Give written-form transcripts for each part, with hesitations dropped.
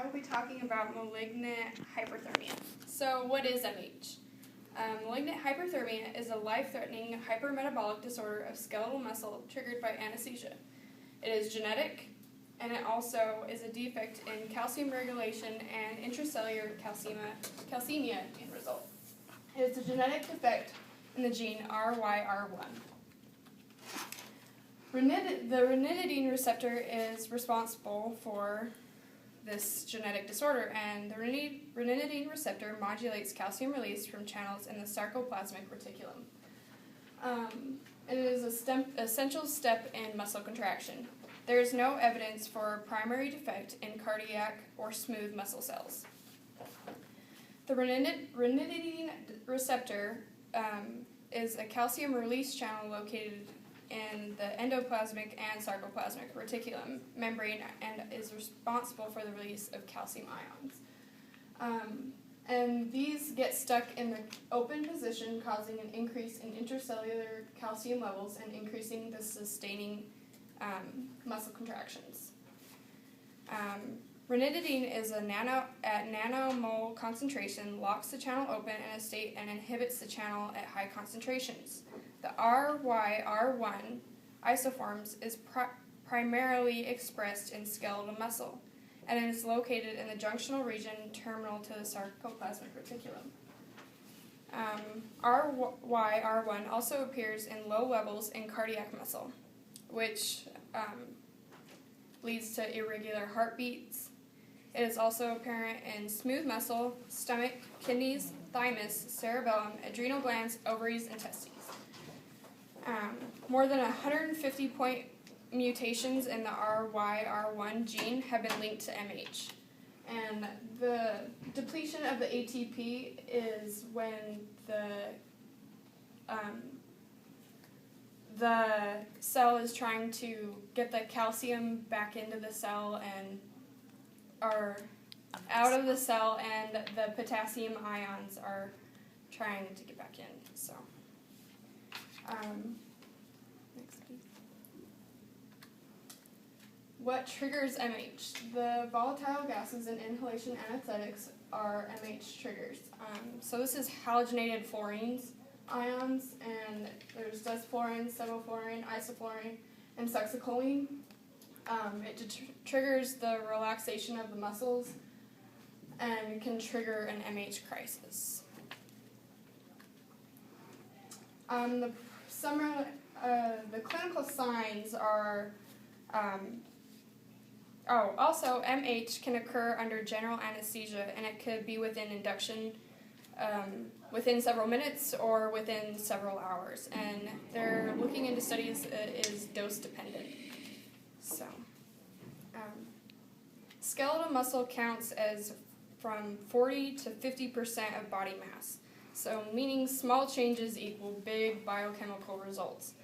we'll be talking about malignant hyperthermia. So what is MH? Malignant hyperthermia is a life-threatening hypermetabolic disorder of skeletal muscle triggered by anesthesia. It is genetic, and it also is a defect in calcium regulation and intracellular calcemia can result. It is a genetic defect in the gene RYR1. The ranitidine receptor is responsible for this genetic disorder, and the ranitidine receptor modulates calcium release from channels in the sarcoplasmic reticulum. It is an essential step in muscle contraction. There is no evidence for primary defect in cardiac or smooth muscle cells. The ranitidine receptor is a calcium release channel located in the endoplasmic and sarcoplasmic reticulum membrane and is responsible for the release of calcium ions. And these get stuck in the open position, causing an increase in intracellular calcium levels and increasing the sustaining muscle contractions. Ranitidine is at nanomole concentration, locks the channel open in a state and inhibits the channel at high concentrations. The RYR1 isoforms is primarily expressed in skeletal muscle and is located in the junctional region terminal to the sarcoplasmic reticulum. RYR1 also appears in low levels in cardiac muscle, which leads to irregular heartbeats. It is also apparent in smooth muscle, stomach, kidneys, thymus, cerebellum, adrenal glands, ovaries, and testes. More than 150 point mutations in the RYR1 gene have been linked to MH. And the depletion of the ATP is when the cell is trying to get the calcium back into the cell or out of the cell, and the potassium ions are trying to get back in. So, next please. What triggers MH? The volatile gases in inhalation anesthetics are MH triggers. So this is halogenated fluorines ions, and there's desflurane, sevoflurane, isoflurane, and succinylcholine. It triggers the relaxation of the muscles and can trigger an MH crisis. The clinical signs are, also MH can occur under general anesthesia, and it could be within induction within several minutes or within several hours. And they're looking into studies is dose dependent. So, skeletal muscle counts as from 40 to 50% of body mass. So, meaning small changes equal big biochemical results.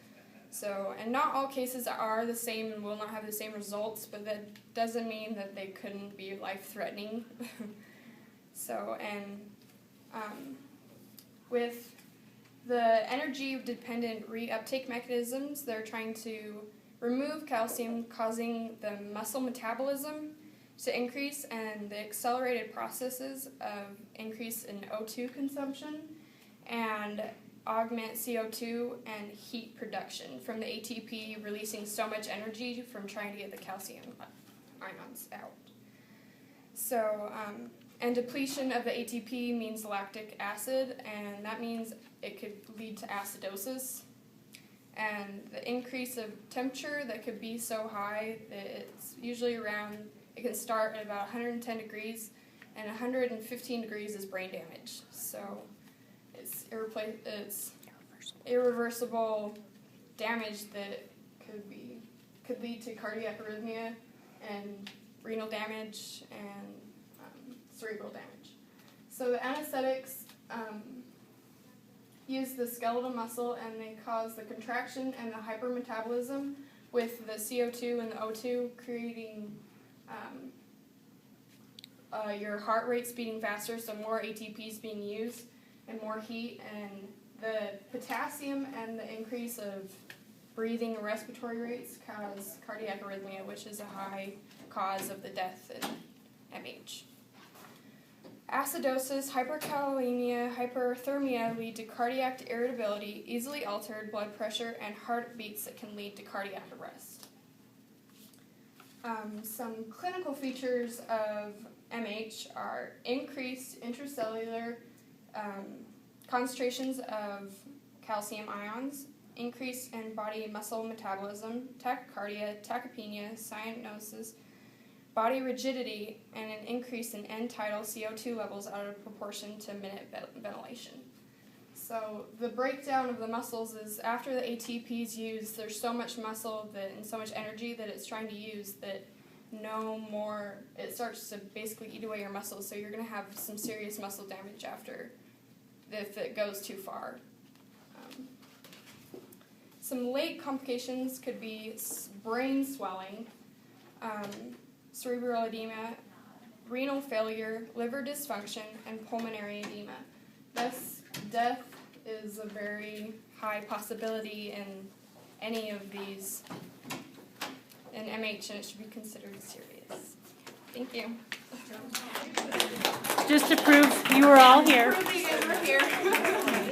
So, and not all cases are the same and will not have the same results, but that doesn't mean that they couldn't be life-threatening. So, and with the energy-dependent reuptake mechanisms, they're trying to remove calcium, causing the muscle metabolism to increase and the accelerated processes of increase in O2 consumption and augment CO2 and heat production from the ATP releasing so much energy from trying to get the calcium ions out. So, and depletion of the ATP means lactic acid, and that means it could lead to acidosis. And the increase of temperature that could be so high that it's usually around, it can start at about 110 degrees, and 115 degrees is brain damage. So it's irreversible damage that could lead to cardiac arrhythmia and renal damage and cerebral damage. So the anesthetics use the skeletal muscle, and they cause the contraction and the hypermetabolism with the CO2 and the O2, creating your heart rate speeding faster, so more ATP is being used and more heat, and the potassium and the increase of breathing and respiratory rates cause cardiac arrhythmia, which is a high cause of the death MH. Acidosis, hyperkalemia, hyperthermia lead to cardiac irritability, easily altered blood pressure, and heartbeats that can lead to cardiac arrest. Some clinical features of MH are increased intracellular concentrations of calcium ions, increase in body muscle metabolism, tachycardia, tachypnea, cyanosis, body rigidity, and an increase in end-tidal CO2 levels out of proportion to minute ventilation. So the breakdown of the muscles is after the ATP is used, there's so much muscle and so much energy that it's trying to use that it starts to basically eat away your muscles, so you're going to have some serious muscle damage after if it goes too far. Some late complications could be brain swelling, cerebral edema, renal failure, liver dysfunction, and pulmonary edema. Thus, death is a very high possibility in any of these in MH, and it should be considered serious. Thank you. Just to prove you were all here. Proving it, we're here.